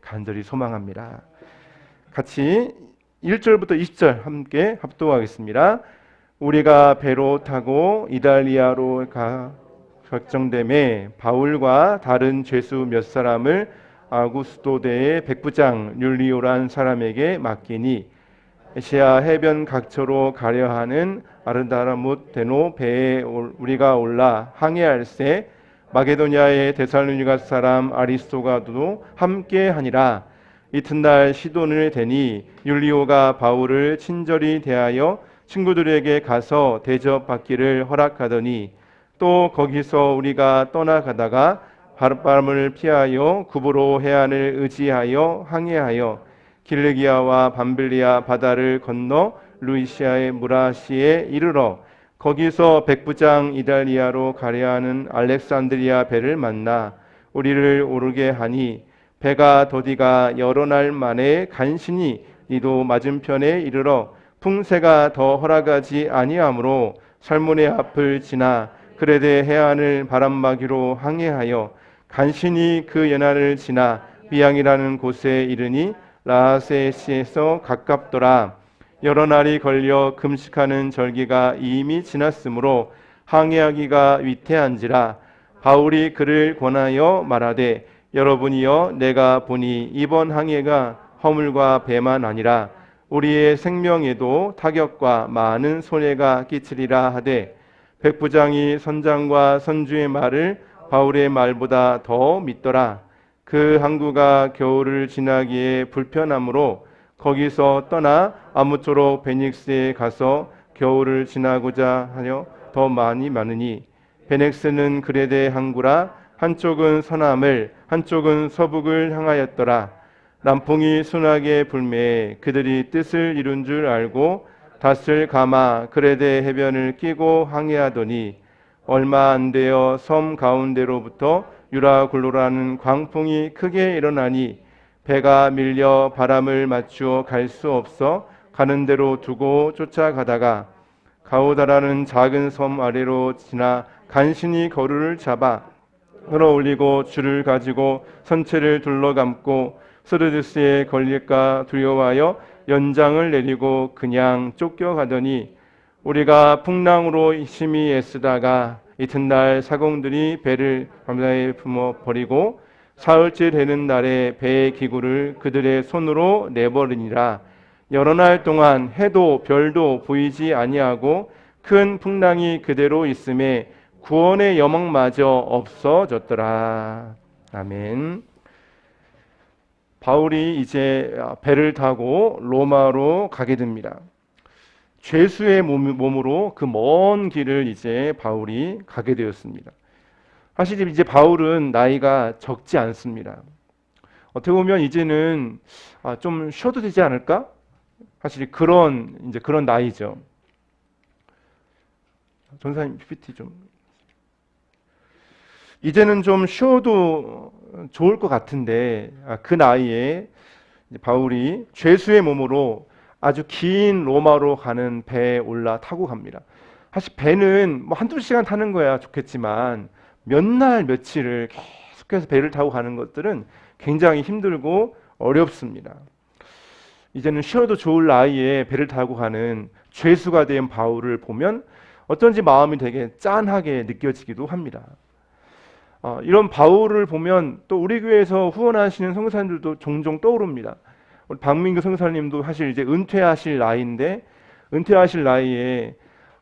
간절히 소망합니다. 같이 1절부터 20절 함께 합독하겠습니다. 우리가 배로 타고 이달리아로 가 결정됨에 바울과 다른 죄수 몇 사람을 아구스도대의 백부장 율리오란 사람에게 맡기니 에시아 해변 각처로 가려 하는 아르다라뭇 대노 배에 우리가 올라 항해할세 마게도냐의 데살로니가 사람 아리스토가도 함께 하니라. 이튿날 시돈을 대니 율리오가 바울을 친절히 대하여 친구들에게 가서 대접받기를 허락하더니 또 거기서 우리가 떠나가다가 바람을 피하여 구브로 해안을 의지하여 항해하여 길르기아와 밤빌리아 바다를 건너 루이시아의 무라시에 이르러 거기서 백부장 이달리아로 가려 하는 알렉산드리아 배를 만나 우리를 오르게 하니 배가 더디가 여러 날 만에 간신히 니도 맞은편에 이르러 풍세가 더 허락하지 아니하므로 살몬의 앞을 지나 그레데 해안을 바람막이로 항해하여 간신히 그 연안을 지나 비앙이라는 곳에 이르니 라세시에서 가깝더라. 여러 날이 걸려 금식하는 절기가 이미 지났으므로 항해하기가 위태한지라. 바울이 그를 권하여 말하되 여러분이여 내가 보니 이번 항해가 허물과 배만 아니라 우리의 생명에도 타격과 많은 손해가 끼치리라 하되 백부장이 선장과 선주의 말을 바울의 말보다 더 믿더라. 그 항구가 겨울을 지나기에 불편하므로 거기서 떠나 아무쪼록 베닉스에 가서 겨울을 지나고자 하여 더 많으니 베넥스는 그레데 항구라. 한쪽은 서남을 한쪽은 서북을 향하였더라. 남풍이 순하게 불매 그들이 뜻을 이룬 줄 알고 닷을 감아 그레데 해변을 끼고 항해하더니 얼마 안 되어 섬 가운데로부터 유라굴로라는 광풍이 크게 일어나니 배가 밀려 바람을 맞추어 갈 수 없어 가는 대로 두고 쫓아가다가 가오다라는 작은 섬 아래로 지나 간신히 거루를 잡아 끌어올리고 줄을 가지고 선체를 둘러감고 스르드스에 걸릴까 두려워하여 연장을 내리고 그냥 쫓겨가더니 우리가 풍랑으로 심히 애쓰다가 이튿날 사공들이 배를 밤사이에 품어 버리고 사흘째 되는 날에 배의 기구를 그들의 손으로 내버리니라. 여러 날 동안 해도 별도 보이지 아니하고 큰 풍랑이 그대로 있음에 구원의 여망마저 없어졌더라. 아멘. 바울이 이제 배를 타고 로마로 가게 됩니다. 죄수의 몸으로 그 먼 길을 이제 바울이 가게 되었습니다. 사실 이제 바울은 나이가 적지 않습니다. 어떻게 보면 이제는 좀 쉬어도 되지 않을까? 사실 그런 나이죠. 전사님 PPT 좀. 이제는 좀 쉬어도 좋을 것 같은데 그 나이에 바울이 죄수의 몸으로 아주 긴 로마로 가는 배에 올라타고 갑니다. 사실 배는 뭐 한두 시간 타는 거야 좋겠지만 몇 날 며칠을 계속해서 배를 타고 가는 것들은 굉장히 힘들고 어렵습니다. 이제는 쉬어도 좋을 나이에 배를 타고 가는 죄수가 된 바울을 보면 어쩐지 마음이 되게 짠하게 느껴지기도 합니다. 이런 바울을 보면 또 우리 교회에서 후원하시는 선교사님들도 종종 떠오릅니다. 우리 박민규 선교사님도 사실 이제 은퇴하실 나이인데 은퇴하실 나이에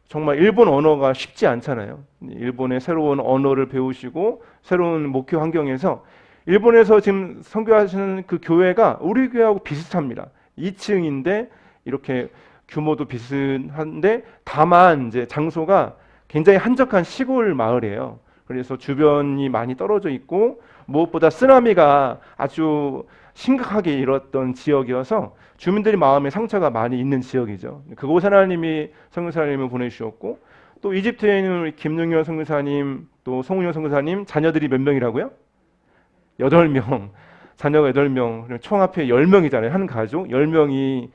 정말 일본 언어가 쉽지 않잖아요. 일본의 새로운 언어를 배우시고 새로운 목회 환경에서 일본에서 지금 선교하시는 그 교회가 우리 교회하고 비슷합니다. 2층인데 이렇게 규모도 비슷한데 다만 이제 장소가 굉장히 한적한 시골 마을이에요. 그래서 주변이 많이 떨어져 있고 무엇보다 쓰나미가 아주 심각하게 일었던 지역이어서 주민들이 마음에 상처가 많이 있는 지역이죠. 그곳 하나님이 선교사님을 보내주셨고 또 이집트에 있는 김능현 선교사님 또 송은영 선교사님 자녀들이 몇 명이라고요? 8명. 자녀가 8명. 총 합해 10명이잖아요. 한 가족 10명이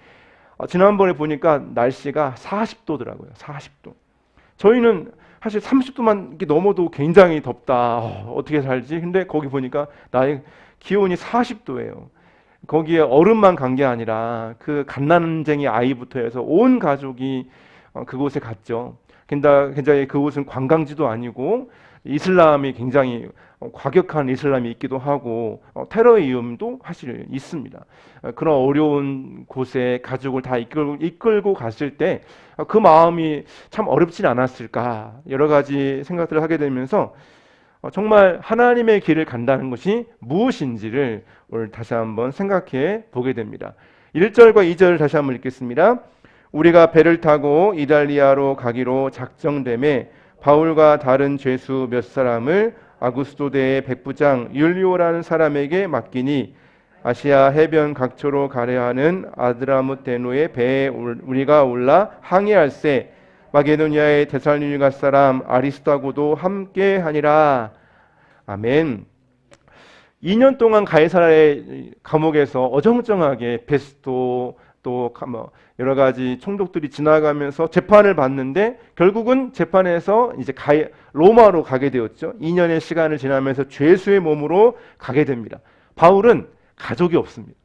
지난번에 보니까 날씨가 40도더라고요. 40도. 저희는 사실 30도만 이렇게 넘어도 굉장히 덥다. 어떻게 살지? 근데 거기 보니까 나의 기온이 40도예요. 거기에 얼음만 간 게 아니라 그 갓난쟁이 아이부터 해서 온 가족이 그곳에 갔죠. 굉장히 그곳은 관광지도 아니고 이슬람이 굉장히 과격한 이슬람이 있기도 하고 테러의 위험도 사실 있습니다. 그런 어려운 곳에 가족을 다 이끌고 갔을 때 그 마음이 참 어렵진 않았을까 여러 가지 생각들을 하게 되면서 정말 하나님의 길을 간다는 것이 무엇인지를 오늘 다시 한번 생각해 보게 됩니다. 1절과 2절 다시 한번 읽겠습니다. 우리가 배를 타고 이달리아로 가기로 작정됨에 바울과 다른 죄수 몇 사람을 아구스도대의 백부장 율리오라는 사람에게 맡기니 아시아 해변 각처로 가려 하는 아드라무테노의 배에 우리가 올라 항해할세 마게도니아의 데살로니가 사람 아리스타고도 함께 하니라. 아멘. 2년 동안 가이사라의 감옥에서 어정쩡하게 베스도 또 여러 가지 총독들이 지나가면서 재판을 받는데 결국은 재판에서 이제 로마로 가게 되었죠. 2년의 시간을 지나면서 죄수의 몸으로 가게 됩니다. 바울은 가족이 없습니다.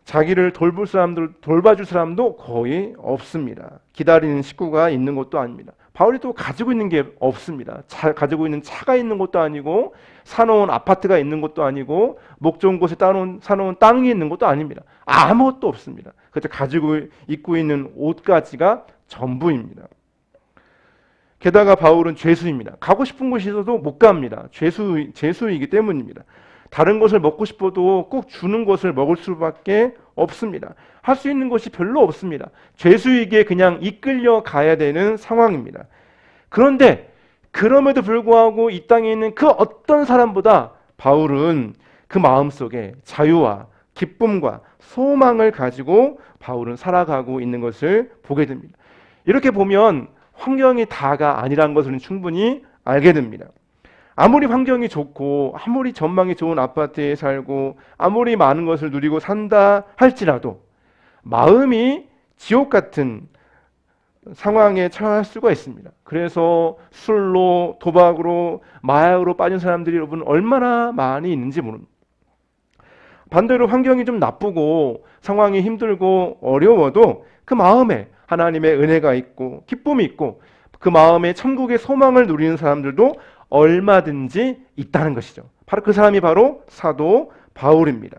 자기를 돌봐줄 사람도 거의 없습니다. 기다리는 식구가 있는 것도 아닙니다. 바울이 또 가지고 있는 게 없습니다. 가지고 있는 차가 있는 것도 아니고 사놓은 아파트가 있는 것도 아니고 목 좋은 곳에 사놓은 땅이 있는 것도 아닙니다. 아무것도 없습니다. 그저 가지고 입고 있는 옷가지가 전부입니다. 게다가 바울은 죄수입니다. 가고 싶은 곳이 있어도 못 갑니다. 죄수이기 때문입니다. 다른 것을 먹고 싶어도 꼭 주는 것을 먹을 수밖에 없습니다. 할 수 있는 것이 별로 없습니다. 죄수에게 그냥 이끌려 가야 되는 상황입니다. 그런데 그럼에도 불구하고 이 땅에 있는 그 어떤 사람보다 바울은 그 마음속에 자유와 기쁨과 소망을 가지고 바울은 살아가고 있는 것을 보게 됩니다. 이렇게 보면 환경이 다가 아니라는 것을 충분히 알게 됩니다. 아무리 환경이 좋고 아무리 전망이 좋은 아파트에 살고 아무리 많은 것을 누리고 산다 할지라도 마음이 지옥 같은 상황에 처할 수가 있습니다. 그래서 술로 도박으로 마약으로 빠진 사람들이 여러분 얼마나 많이 있는지 모릅니다. 반대로 환경이 좀 나쁘고 상황이 힘들고 어려워도 그 마음에 하나님의 은혜가 있고 기쁨이 있고 그 마음에 천국의 소망을 누리는 사람들도 얼마든지 있다는 것이죠. 바로 그 사람이 바로 사도 바울입니다.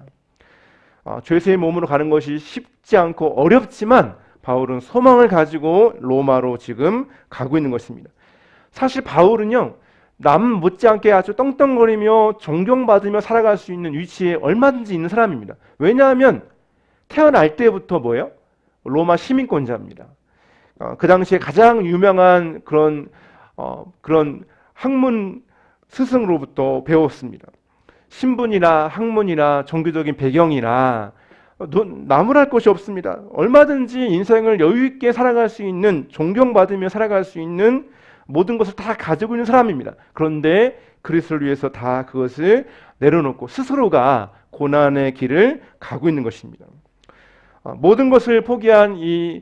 죄수의 몸으로 가는 것이 쉽지 않고 어렵지만 바울은 소망을 가지고 로마로 지금 가고 있는 것입니다. 사실 바울은요, 남 못지않게 아주 떵떵거리며 존경받으며 살아갈 수 있는 위치에 얼마든지 있는 사람입니다. 왜냐하면 태어날 때부터 뭐예요? 로마 시민권자입니다. 그 당시에 가장 유명한 그런 학문 스승으로부터 배웠습니다. 신분이나 학문이나 종교적인 배경이나 나무랄 것이 없습니다. 얼마든지 인생을 여유 있게 살아갈 수 있는, 존경받으며 살아갈 수 있는 모든 것을 다 가지고 있는 사람입니다. 그런데 그리스도를 위해서 다 그것을 내려놓고 스스로가 고난의 길을 가고 있는 것입니다. 모든 것을 포기한 이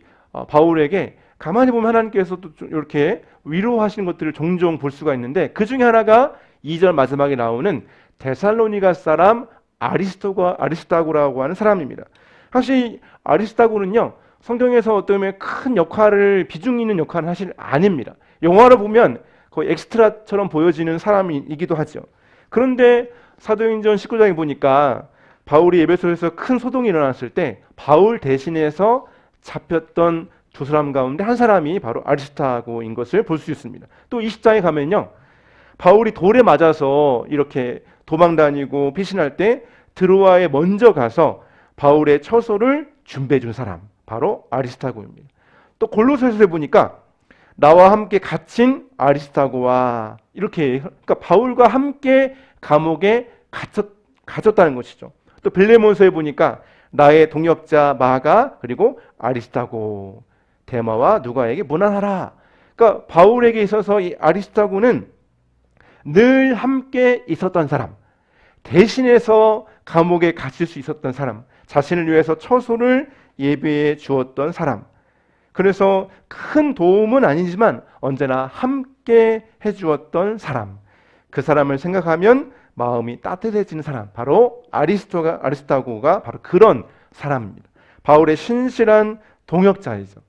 바울에게 가만히 보면 하나님께서도 이렇게 위로하시는 것들을 종종 볼 수가 있는데 그 중에 하나가 2절 마지막에 나오는 데살로니가 사람 아리스타고라고 하는 사람입니다. 사실 아리스타고는요, 성경에서 어떤 면에 큰 역할을, 비중 있는 역할은 사실 아닙니다. 영화로 보면 거의 엑스트라처럼 보여지는 사람이기도 하죠. 그런데 사도행전 19장에 보니까 바울이 에베소에서 큰 소동이 일어났을 때 바울 대신해서 잡혔던 두 사람 가운데 한 사람이 바로 아리스타고인 것을 볼 수 있습니다. 또 20장에 가면요, 바울이 돌에 맞아서 이렇게 도망다니고 피신할 때 드로아에 먼저 가서 바울의 처소를 준비해 준 사람, 바로 아리스타고입니다. 또 골로새서에 보니까 나와 함께 갇힌 아리스타고와 이렇게, 그러니까 바울과 함께 감옥에 갇혔다는 것이죠. 또 빌레몬서에 보니까 나의 동역자 마가 그리고 아리스타고, 데마와 누가에게 문안하라. 그러니까 바울에게 있어서 이 아리스타고는 늘 함께 있었던 사람, 대신해서 감옥에 갇힐 수 있었던 사람, 자신을 위해서 처소를 예비해 주었던 사람, 그래서 큰 도움은 아니지만 언제나 함께 해주었던 사람, 그 사람을 생각하면 마음이 따뜻해지는 사람, 바로 아리스타고가 바로 그런 사람입니다. 바울의 신실한 동역자이죠.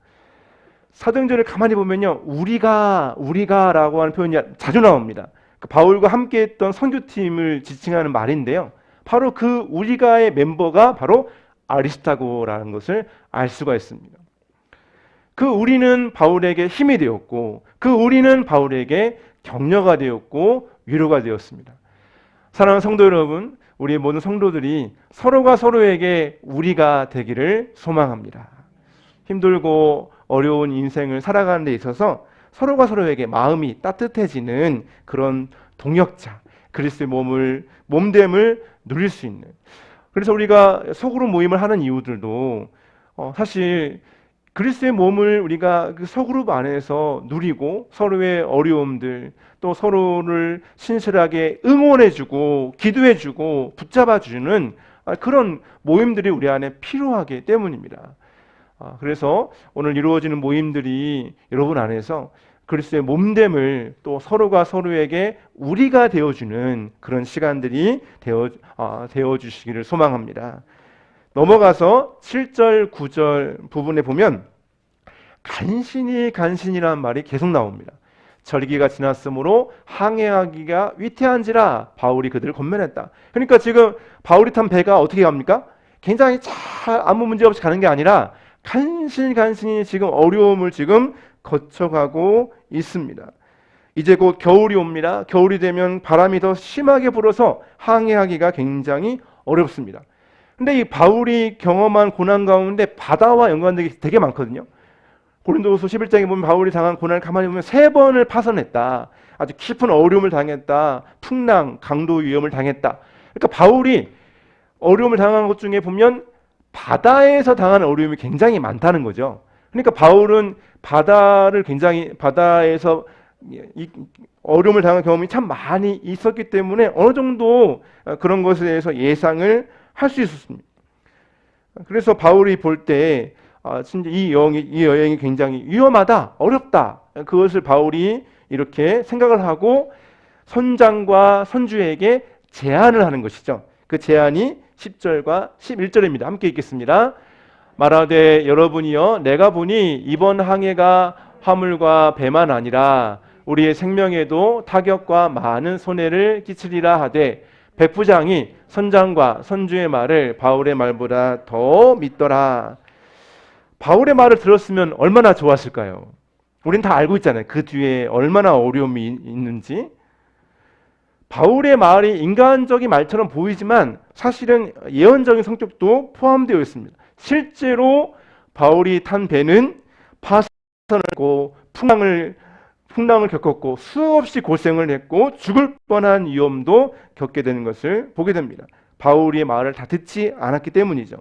사도행전을 가만히 보면요, 우리가라고 하는 표현이 자주 나옵니다. 바울과 함께했던 선교팀을 지칭하는 말인데요, 바로 그 우리가의 멤버가 바로 아리스타고라는 것을 알 수가 있습니다. 그 우리는 바울에게 힘이 되었고, 그 우리는 바울에게 격려가 되었고 위로가 되었습니다. 사랑하는 성도 여러분, 우리 모든 성도들이 서로가 서로에게 우리가 되기를 소망합니다. 힘들고 어려운 인생을 살아가는 데 있어서 서로가 서로에게 마음이 따뜻해지는 그런 동역자, 그리스도의 몸됨을 누릴 수 있는, 그래서 우리가 소그룹 모임을 하는 이유들도 사실 그리스도의 몸을 우리가 그 소그룹 안에서 누리고 서로의 어려움들, 또 서로를 신실하게 응원해주고 기도해주고 붙잡아주는 그런 모임들이 우리 안에 필요하기 때문입니다. 그래서 오늘 이루어지는 모임들이 여러분 안에서 그리스도의 몸됨을, 또 서로가 서로에게 우리가 되어주는 그런 시간들이 되어주시기를 소망합니다. 넘어가서 7절, 9절 부분에 보면 간신이라는 말이 계속 나옵니다. 절기가 지났으므로 항해하기가 위태한지라 바울이 그들을 권면했다. 그러니까 지금 바울이 탄 배가 어떻게 갑니까? 굉장히 잘 아무 문제 없이 가는 게 아니라 간신히 지금 어려움을 지금 거쳐가고 있습니다. 이제 곧 겨울이 옵니다. 겨울이 되면 바람이 더 심하게 불어서 항해하기가 굉장히 어렵습니다. 근데 이 바울이 경험한 고난 가운데 바다와 연관된 게 되게 많거든요. 고린도후서 11장에 보면 바울이 당한 고난을 가만히 보면 3번을 파선했다. 아주 깊은 어려움을 당했다. 풍랑, 강도 위험을 당했다. 그러니까 바울이 어려움을 당한 것 중에 보면 바다에서 당하는 어려움이 굉장히 많다는 거죠. 그러니까 바울은 바다에서 어려움을 당한 경험이 참 많이 있었기 때문에 어느 정도 그런 것에 대해서 예상을 할 수 있었습니다. 그래서 바울이 볼 때 진짜 이 여행이 굉장히 위험하다, 어렵다, 그것을 바울이 이렇게 생각을 하고 선장과 선주에게 제안을 하는 것이죠. 그 제안이 10절과 11절입니다. 함께 읽겠습니다. 말하되 여러분이여, 내가 보니 이번 항해가 화물과 배만 아니라 우리의 생명에도 타격과 많은 손해를 끼치리라 하되 백부장이 선장과 선주의 말을 바울의 말보다 더 믿더라. 바울의 말을 들었으면 얼마나 좋았을까요? 우린 다 알고 있잖아요. 그 뒤에 얼마나 어려움이 있는지. 바울의 말이 인간적인 말처럼 보이지만 사실은 예언적인 성격도 포함되어 있습니다. 실제로 바울이 탄 배는 파선을 했고 풍랑을 겪었고 수없이 고생을 했고 죽을 뻔한 위험도 겪게 되는 것을 보게 됩니다. 바울의 말을 다 듣지 않았기 때문이죠.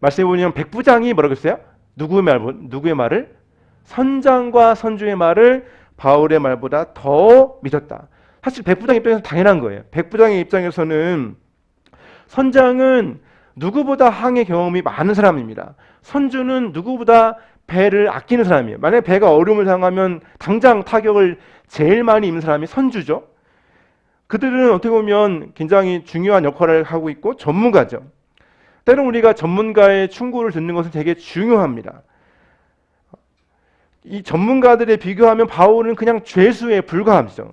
말씀해 보면 백부장이 뭐라고 했어요? 누구의 말을? 선장과 선주의 말을 바울의 말보다 더 믿었다. 사실 백부장 입장에서 당연한 거예요. 백부장의 입장에서는 선장은 누구보다 항해 경험이 많은 사람입니다. 선주는 누구보다 배를 아끼는 사람이에요. 만약에 배가 어려움을 당하면 당장 타격을 제일 많이 입는 사람이 선주죠. 그들은 어떻게 보면 굉장히 중요한 역할을 하고 있고 전문가죠. 때론 우리가 전문가의 충고를 듣는 것은 되게 중요합니다. 이 전문가들에 비교하면 바울은 그냥 죄수에 불과하죠.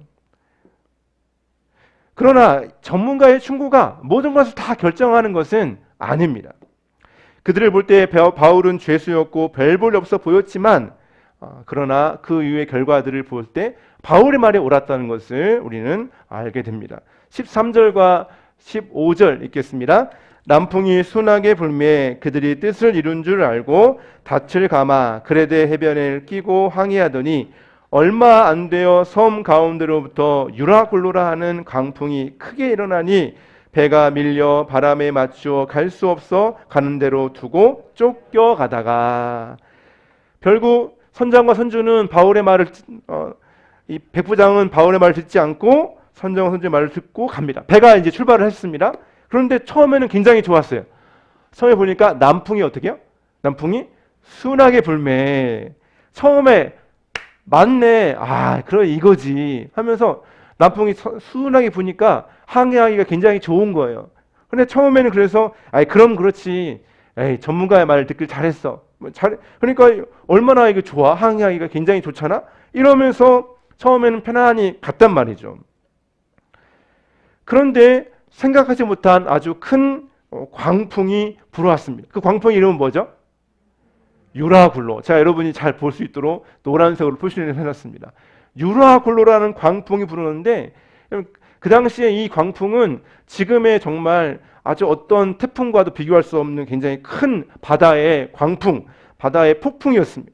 그러나 전문가의 충고가 모든 것을 다 결정하는 것은 아닙니다. 그들을 볼 때 바울은 죄수였고 별 볼 없어 보였지만 그러나 그 이후의 결과들을 볼 때 바울의 말이 옳았다는 것을 우리는 알게 됩니다. 13절과 15절 읽겠습니다. 남풍이 순하게 불매 그들이 뜻을 이룬 줄 알고 닻을 감아 그레데 해변을 끼고 항해하더니 얼마 안 되어 섬 가운데로부터 유라굴로라 하는 강풍이 크게 일어나니 배가 밀려 바람에 맞추어 갈 수 없어 가는 대로 두고 쫓겨가다가 결국 선장과 선주는 바울의 말을 이 백부장은 바울의 말을 듣지 않고 선장과 선주의 말을 듣고 갑니다. 배가 이제 출발을 했습니다. 그런데 처음에는 굉장히 좋았어요. 처음에 보니까 남풍이 어떻게 해요? 남풍이 순하게 불매. 처음에 맞네. 아, 그럼 이거지 하면서 남풍이 순하게 부니까 항해하기가 굉장히 좋은 거예요. 근데 처음에는 그래서 아이 그럼 그렇지. 에이, 전문가의 말을 듣길 잘했어. 그러니까 얼마나 이거 좋아. 항해하기가 굉장히 좋잖아. 이러면서 처음에는 편안히 갔단 말이죠. 그런데 생각하지 못한 아주 큰 광풍이 불어왔습니다. 그 광풍의 이름은 뭐죠? 유라굴로. 자, 여러분이 잘 볼 수 있도록 노란색으로 표시를 해놨습니다. 유라굴로라는 광풍이 불었는데 그 당시에 이 광풍은 지금의 정말 아주 어떤 태풍과도 비교할 수 없는 굉장히 큰 바다의 광풍, 바다의 폭풍이었습니다.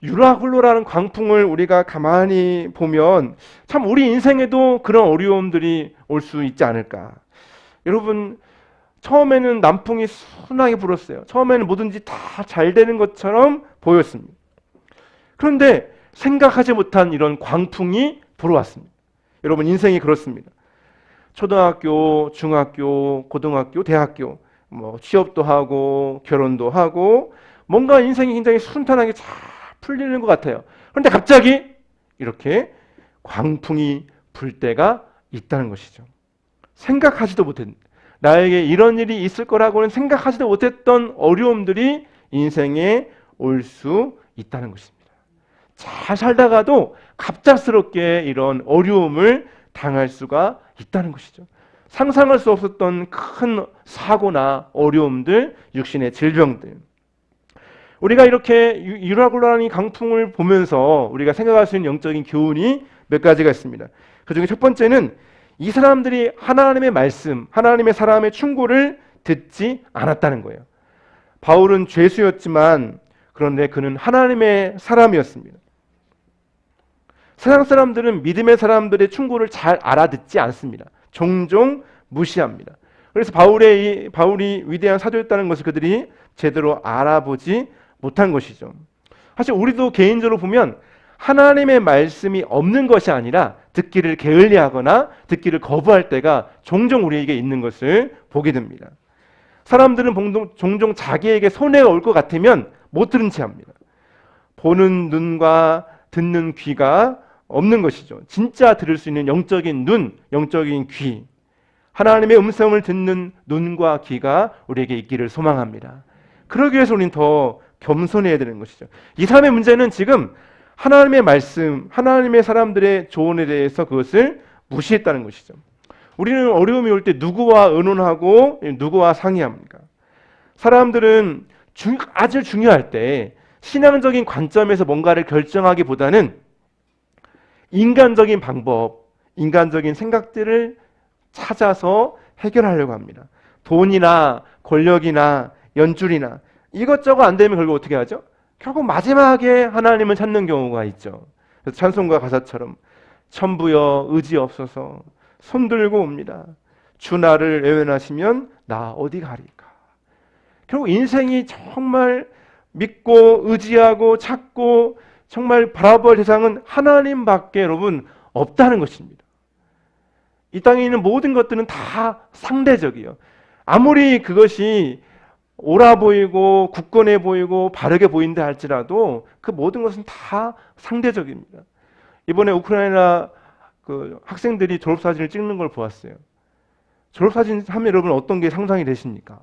유라굴로라는 광풍을 우리가 가만히 보면 참 우리 인생에도 그런 어려움들이 올 수 있지 않을까. 여러분, 처음에는 남풍이 순하게 불었어요. 처음에는 뭐든지 다 잘 되는 것처럼 보였습니다. 그런데 생각하지 못한 이런 광풍이 불어왔습니다. 여러분, 인생이 그렇습니다. 초등학교, 중학교, 고등학교, 대학교, 취업도 하고 결혼도 하고 뭔가 인생이 굉장히 순탄하게 잘 풀리는 것 같아요. 그런데 갑자기 이렇게 광풍이 불 때가 있다는 것이죠. 생각하지도 못했는데 나에게 이런 일이 있을 거라고는 생각하지도 못했던 어려움들이 인생에 올 수 있다는 것입니다. 잘 살다가도 갑작스럽게 이런 어려움을 당할 수가 있다는 것이죠. 상상할 수 없었던 큰 사고나 어려움들, 육신의 질병들. 우리가 이렇게 유라굴로라는 강풍을 보면서 우리가 생각할 수 있는 영적인 교훈이 몇 가지가 있습니다. 그 중에 첫 번째는 이 사람들이 하나님의 말씀, 하나님의 사람의 충고를 듣지 않았다는 거예요. 바울은 죄수였지만 그런데 그는 하나님의 사람이었습니다. 세상 사람들은 믿음의 사람들의 충고를 잘 알아듣지 않습니다. 종종 무시합니다. 그래서 바울이 위대한 사도였다는 것을 그들이 제대로 알아보지 못한 것이죠. 사실 우리도 개인적으로 보면 하나님의 말씀이 없는 것이 아니라 듣기를 게을리하거나 듣기를 거부할 때가 종종 우리에게 있는 것을 보게 됩니다. 사람들은 종종 자기에게 손해가 올 것 같으면 못 들은 채 합니다. 보는 눈과 듣는 귀가 없는 것이죠. 진짜 들을 수 있는 영적인 눈, 영적인 귀, 하나님의 음성을 듣는 눈과 귀가 우리에게 있기를 소망합니다. 그러기 위해서 우리는 더 겸손해야 되는 것이죠. 이 사람의 문제는 지금 하나님의 말씀, 하나님의 사람들의 조언에 대해서 그것을 무시했다는 것이죠. 우리는 어려움이 올 때 누구와 의논하고 누구와 상의합니까? 사람들은 아주 중요할 때 신앙적인 관점에서 뭔가를 결정하기보다는 인간적인 방법, 인간적인 생각들을 찾아서 해결하려고 합니다. 돈이나 권력이나 연줄이나 이것저것 안 되면 결국 어떻게 하죠? 결국 마지막에 하나님을 찾는 경우가 있죠. 그래서 찬송가 가사처럼 천부여 의지 없어서 손들고 옵니다. 주 나를 외면하시면 나 어디 가리까. 결국 인생이 정말 믿고 의지하고 찾고 정말 바라볼 대상은 하나님밖에 여러분 없다는 것입니다. 이 땅에 있는 모든 것들은 다 상대적이에요. 아무리 그것이 옳아 보이고 굳건해 보이고 바르게 보인다 할지라도 그 모든 것은 다 상대적입니다. 이번에 우크라이나 그 학생들이 졸업사진을 찍는 걸 보았어요. 졸업사진 하면 여러분 어떤 게 상상이 되십니까?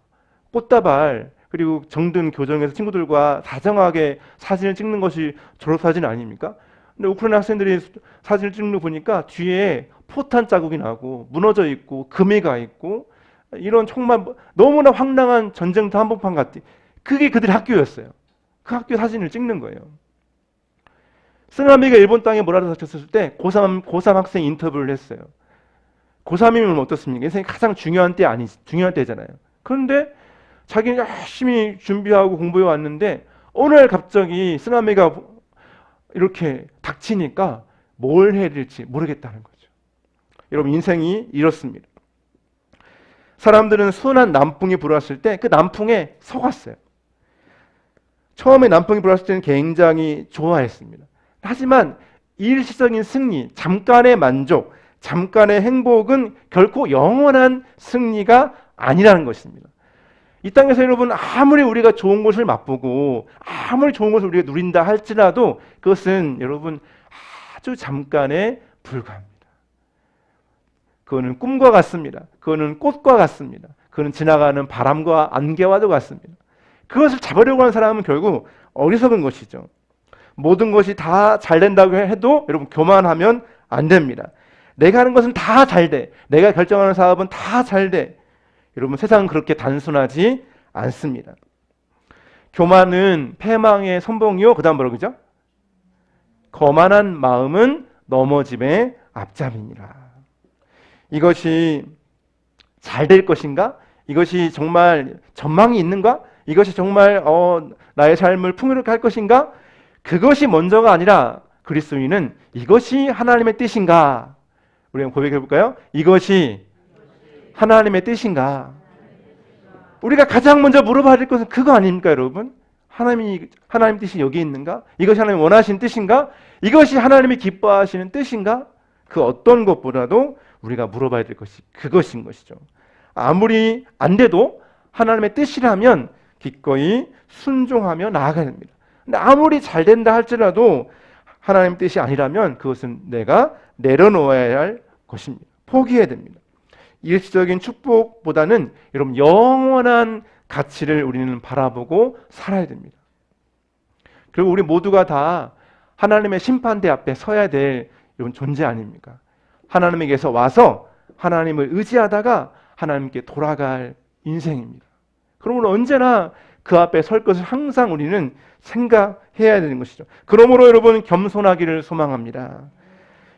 꽃다발 그리고 정든 교정에서 친구들과 다정하게 사진을 찍는 것이 졸업사진 아닙니까? 근데 우크라이나 학생들이 사진을 찍는 거 보니까 뒤에 포탄 자국이 나고 무너져 있고 금이 가 있고 이런 정말 너무나 황당한 전쟁터 한복판 같은 그게 그들의 학교였어요. 그 학교 사진을 찍는 거예요. 쓰나미가 일본 땅에 몰아닥쳤을 때 고3 학생 인터뷰를 했어요. 고3이면 어떻습니까? 인생이 가장 중요한 때잖아요. 그런데 자기는 열심히 준비하고 공부해 왔는데 어느 날 갑자기 쓰나미가 이렇게 닥치니까 뭘 해야 될지 모르겠다는 거죠. 여러분 인생이 이렇습니다. 사람들은 순한 남풍이 불어왔을 때 그 남풍에 속았어요. 처음에 남풍이 불어왔을 때는 굉장히 좋아했습니다. 하지만 일시적인 승리, 잠깐의 만족, 잠깐의 행복은 결코 영원한 승리가 아니라는 것입니다. 이 땅에서 여러분 아무리 우리가 좋은 것을 맛보고 아무리 좋은 것을 우리가 누린다 할지라도 그것은 여러분 아주 잠깐에 불과합니다. 그거는 꿈과 같습니다. 그거는 꽃과 같습니다. 그거는 지나가는 바람과 안개와도 같습니다. 그것을 잡으려고 하는 사람은 결국 어리석은 것이죠. 모든 것이 다 잘 된다고 해도 여러분 교만하면 안 됩니다. 내가 하는 것은 다 잘 돼. 내가 결정하는 사업은 다 잘 돼. 여러분 세상은 그렇게 단순하지 않습니다. 교만은 패망의 선봉이요. 그 다음 뭐라고 그러죠? 거만한 마음은 넘어짐의 앞잡이니라. 이것이 잘 될 것인가? 이것이 정말 전망이 있는가? 이것이 정말 나의 삶을 풍요롭게 할 것인가? 그것이 먼저가 아니라 그리스도인은 이것이 하나님의 뜻인가? 우리가 고백해 볼까요? 이것이 하나님의 뜻인가? 우리가 가장 먼저 물어봐야 될 것은 그거 아닙니까, 여러분? 하나님 뜻이 여기 있는가? 이것이 하나님 원하시는 뜻인가? 이것이 하나님이 기뻐하시는 뜻인가? 그 어떤 것보다도 우리가 물어봐야 될 것이 그것인 것이죠. 아무리 안 돼도 하나님의 뜻이라면 기꺼이 순종하며 나아가야 됩니다. 근데 아무리 잘 된다 할지라도 하나님의 뜻이 아니라면 그것은 내가 내려놓아야 할 것입니다. 포기해야 됩니다. 일시적인 축복보다는 여러분 영원한 가치를 우리는 바라보고 살아야 됩니다. 그리고 우리 모두가 다 하나님의 심판대 앞에 서야 될 이런 존재 아닙니까? 하나님에게서 와서 하나님을 의지하다가 하나님께 돌아갈 인생입니다. 그러므로 언제나 그 앞에 설 것을 항상 우리는 생각해야 되는 것이죠. 그러므로 여러분 겸손하기를 소망합니다.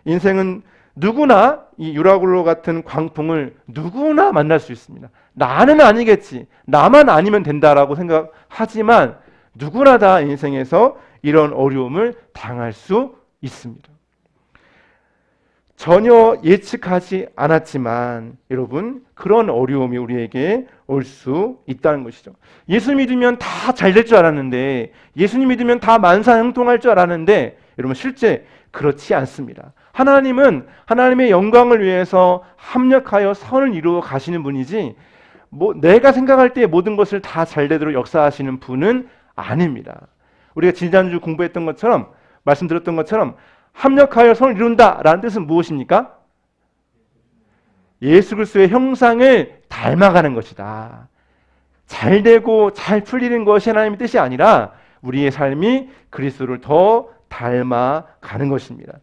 인생은 누구나 이 유라굴로 같은 광풍을 누구나 만날 수 있습니다. 나는 아니겠지, 나만 아니면 된다라고 생각하지만 누구나 다 인생에서 이런 어려움을 당할 수 있습니다. 전혀 예측하지 않았지만 여러분 그런 어려움이 우리에게 올 수 있다는 것이죠. 예수 믿으면 다 잘 될 줄 알았는데, 예수님 믿으면 다 만사형통할 줄 알았는데 여러분 실제 그렇지 않습니다. 하나님은 하나님의 영광을 위해서 합력하여 선을 이루어 가시는 분이지 내가 생각할 때 모든 것을 다 잘 되도록 역사하시는 분은 아닙니다. 우리가 지난주 공부했던 것처럼, 말씀드렸던 것처럼 합력하여 선을 이룬다라는 뜻은 무엇입니까? 예수 그리스도의 형상을 닮아가는 것이다. 잘 되고 잘 풀리는 것이 하나님의 뜻이 아니라 우리의 삶이 그리스도를 더 닮아가는 것입니다.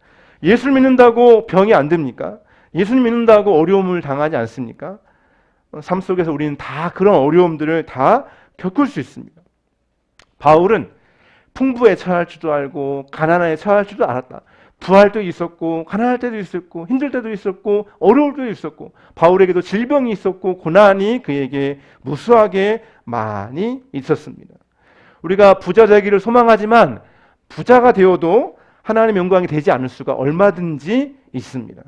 예수를 믿는다고 병이 안 듭니까? 예수를 믿는다고 어려움을 당하지 않습니까? 삶 속에서 우리는 다 그런 어려움들을 다 겪을 수 있습니다. 바울은 풍부에 처할 줄도 알고 가난에 처할 줄도 알았다. 부할 때도 있었고 가난할 때도 있었고 힘들 때도 있었고 어려울 때도 있었고 바울에게도 질병이 있었고 고난이 그에게 무수하게 많이 있었습니다. 우리가 부자 되기를 소망하지만 부자가 되어도 하나님의 영광이 되지 않을 수가 얼마든지 있습니다.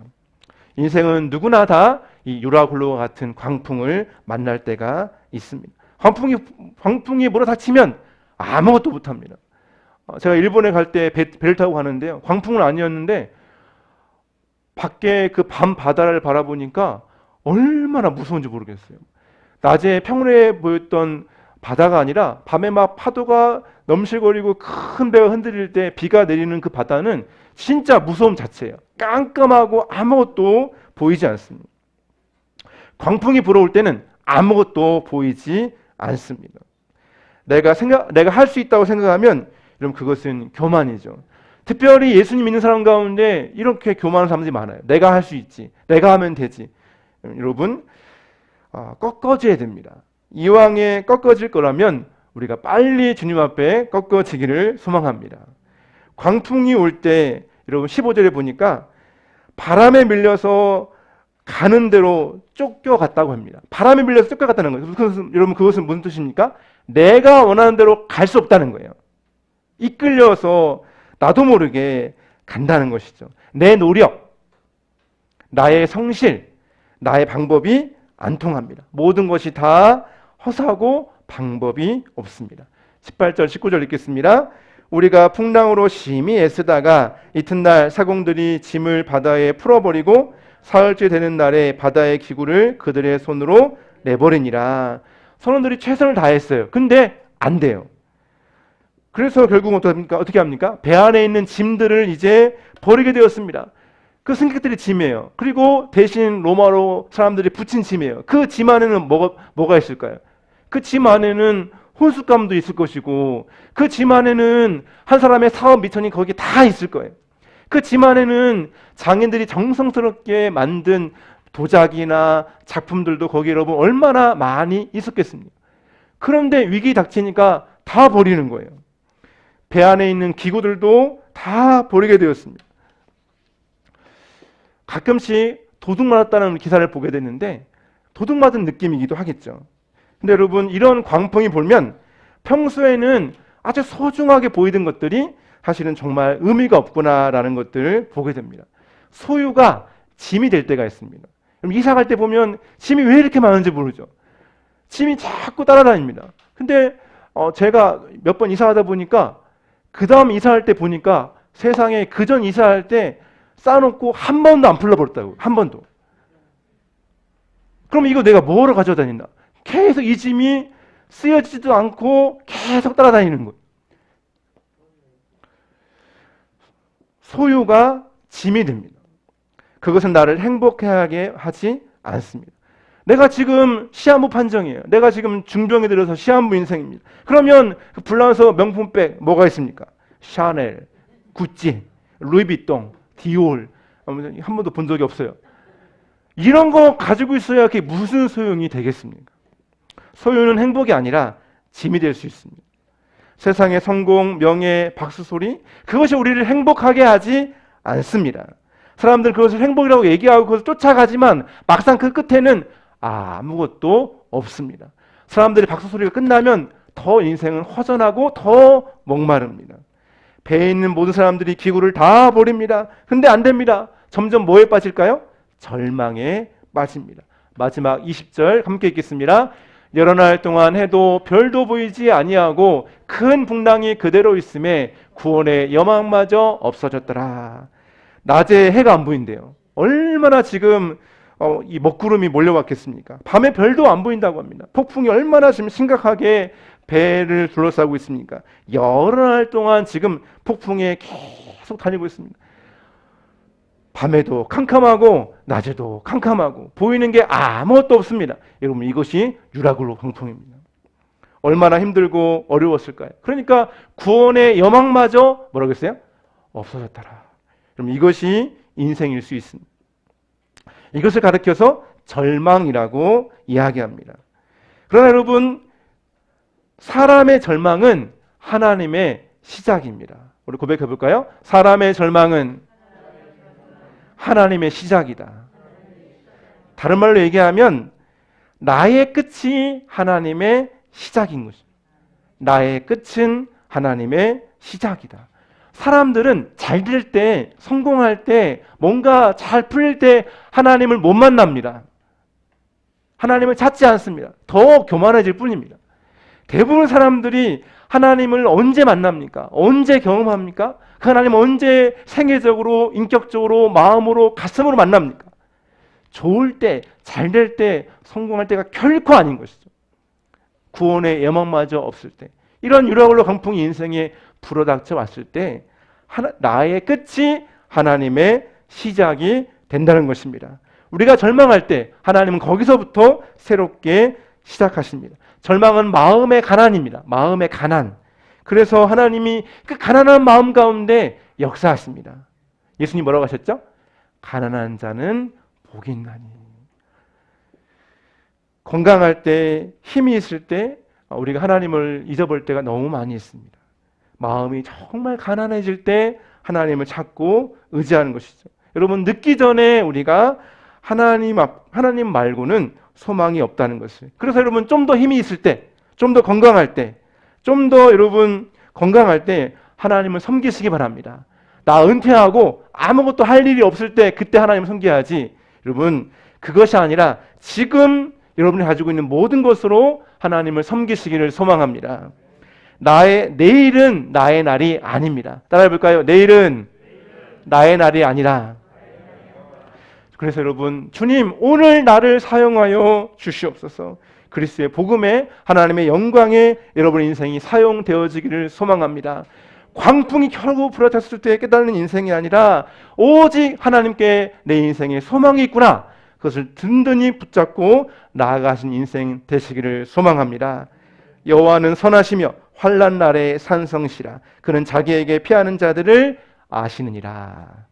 인생은 누구나 다 이 유라굴로와 같은 광풍을 만날 때가 있습니다. 광풍이 몰아닥치면 아무것도 못합니다. 제가 일본에 갈 때 배를 타고 가는데요. 광풍은 아니었는데 밖에 그 밤 바다를 바라보니까 얼마나 무서운지 모르겠어요. 낮에 평온해 보였던 바다가 아니라 밤에 막 파도가 넘실거리고 큰 배가 흔들릴 때 비가 내리는 그 바다는 진짜 무서움 자체예요. 깜깜하고 아무것도 보이지 않습니다. 광풍이 불어올 때는 아무것도 보이지 않습니다. 내가 할 수 있다고 생각하면 여러분 그것은 교만이죠. 특별히 예수님 믿는 사람 가운데 이렇게 교만한 사람들이 많아요. 내가 할 수 있지, 내가 하면 되지. 여러분 꺾어져야 됩니다. 이왕에 꺾어질 거라면 우리가 빨리 주님 앞에 꺾어지기를 소망합니다. 광풍이 올 때 여러분 15절에 보니까 바람에 밀려서 가는 대로 쫓겨갔다고 합니다. 바람에 밀려서 쫓겨갔다는 거예요. 여러분 그것은 무슨 뜻입니까? 내가 원하는 대로 갈 수 없다는 거예요. 이끌려서 나도 모르게 간다는 것이죠. 내 노력, 나의 성실, 나의 방법이 안 통합니다. 모든 것이 다 허사고 방법이 없습니다. 18절, 19절 읽겠습니다. 우리가 풍랑으로 심히 애쓰다가 이튿날 사공들이 짐을 바다에 풀어버리고 사흘째 되는 날에 바다의 기구를 그들의 손으로 내버리니라. 선원들이 최선을 다했어요. 근데 안 돼요. 그래서 결국 어떻게 합니까? 배 안에 있는 짐들을 이제 버리게 되었습니다. 그 승객들의 짐이에요. 그리고 대신 로마로 사람들이 붙인 짐이에요. 그 짐 안에는 뭐가 있을까요? 그 짐 안에는 혼숫감도 있을 것이고, 그 짐 안에는 한 사람의 사업 미천이 거기에 다 있을 거예요. 그 짐 안에는 장인들이 정성스럽게 만든 도자기나 작품들도 거기에 여러분 얼마나 많이 있었겠습니까? 그런데 위기 닥치니까 다 버리는 거예요. 배 안에 있는 기구들도 다 버리게 되었습니다. 가끔씩 도둑맞았다는 기사를 보게 됐는데 도둑맞은 느낌이기도 하겠죠. 근데 여러분, 이런 광풍이 불면 평소에는 아주 소중하게 보이던 것들이 사실은 정말 의미가 없구나라는 것들을 보게 됩니다. 소유가 짐이 될 때가 있습니다. 이사 갈 때 보면 짐이 왜 이렇게 많은지 모르죠. 짐이 자꾸 따라다닙니다. 근데 제가 몇 번 이사하다 보니까 그 다음 이사할 때 보니까 세상에 그전 이사할 때 쌓아놓고 한 번도 안 풀러버렸다고. 한 번도. 그럼 이거 내가 뭐하러 가져다 다닌다? 계속 이 짐이 쓰여지지도 않고 계속 따라다니는 거예요. 소유가 짐이 됩니다. 그것은 나를 행복하게 하지 않습니다. 내가 지금 시한부 판정이에요. 내가 지금 중병에 들어서 시한부 인생입니다. 그러면 그 불란서 명품백 뭐가 있습니까? 샤넬, 구찌, 루이비통, 디올, 한 번도 본 적이 없어요. 이런 거 가지고 있어야 그게 무슨 소용이 되겠습니까? 소유는 행복이 아니라 짐이 될 수 있습니다. 세상의 성공, 명예, 박수 소리, 그것이 우리를 행복하게 하지 않습니다. 사람들은 그것을 행복이라고 얘기하고 그것을 쫓아가지만 막상 그 끝에는 아무것도 없습니다. 사람들이 박수 소리가 끝나면 더 인생은 허전하고 더 목마릅니다. 배에 있는 모든 사람들이 기구를 다 버립니다. 근데 안 됩니다. 점점 뭐에 빠질까요? 절망에 빠집니다. 마지막 20절 함께 읽겠습니다. 여러 날 동안 해도 별도 보이지 아니하고 큰 풍랑이 그대로 있음에 구원의 여망마저 없어졌더라. 낮에 해가 안 보인대요. 얼마나 지금 이 먹구름이 몰려왔겠습니까? 밤에 별도 안 보인다고 합니다. 폭풍이 얼마나 지금 심각하게 배를 둘러싸고 있습니까? 여러 날 동안 지금 폭풍에 계속 다니고 있습니다. 밤에도 캄캄하고 낮에도 캄캄하고 보이는 게 아무것도 없습니다. 여러분, 이것이 유라굴로 광풍입니다. 얼마나 힘들고 어려웠을까요? 그러니까 구원의 여망마저 뭐라고 했어요? 없어졌더라. 그럼 이것이 인생일 수 있습니다. 이것을 가리켜서 절망이라고 이야기합니다. 그러나 여러분, 사람의 절망은 하나님의 시작입니다. 우리 고백해 볼까요? 사람의 절망은 하나님의 시작이다. 다른 말로 얘기하면 나의 끝이 하나님의 시작인 것입니다. 나의 끝은 하나님의 시작이다. 사람들은 잘 될 때, 성공할 때, 뭔가 잘 풀릴 때 하나님을 못 만납니다. 하나님을 찾지 않습니다. 더 교만해질 뿐입니다. 대부분 사람들이 하나님을 언제 만납니까? 언제 경험합니까? 그 하나님 언제 생애적으로, 인격적으로, 마음으로, 가슴으로 만납니까? 좋을 때, 잘 될 때, 성공할 때가 결코 아닌 것이죠. 구원의 예망마저 없을 때, 이런 유라굴로 강풍이 인생에 불어닥쳐 왔을 때 나의 끝이 하나님의 시작이 된다는 것입니다. 우리가 절망할 때 하나님은 거기서부터 새롭게 시작하십니다. 절망은 마음의 가난입니다. 마음의 가난. 그래서 하나님이 그 가난한 마음 가운데 역사하십니다. 예수님 뭐라고 하셨죠? 가난한 자는 복이 있나니. 건강할 때, 힘이 있을 때 우리가 하나님을 잊어볼 때가 너무 많이 있습니다. 마음이 정말 가난해질 때 하나님을 찾고 의지하는 것이죠. 여러분, 늦기 전에 우리가 하나님 말고는 소망이 없다는 것을. 그래서 여러분, 좀 더 힘이 있을 때, 좀 더 건강할 때, 좀 더 여러분 건강할 때 하나님을 섬기시기 바랍니다. 나 은퇴하고 아무것도 할 일이 없을 때 그때 하나님을 섬겨야지. 여러분, 그것이 아니라 지금 여러분이 가지고 있는 모든 것으로 하나님을 섬기시기를 소망합니다. 내일은 나의 날이 아닙니다. 따라해 볼까요? 내일은 나의 날이 아니라. 그래서 여러분, 주님 오늘 나를 사용하여 주시옵소서. 그리스도의 복음에 하나님의 영광에 여러분의 인생이 사용되어지기를 소망합니다. 광풍이 겨우 불어닥쳤을 때 깨닫는 인생이 아니라 오직 하나님께 내 인생에 소망이 있구나, 그것을 든든히 붙잡고 나아가신 인생 되시기를 소망합니다. 여호와는 선하시며 환난 날에 산성시라. 그는 자기에게 피하는 자들을 아시느니라.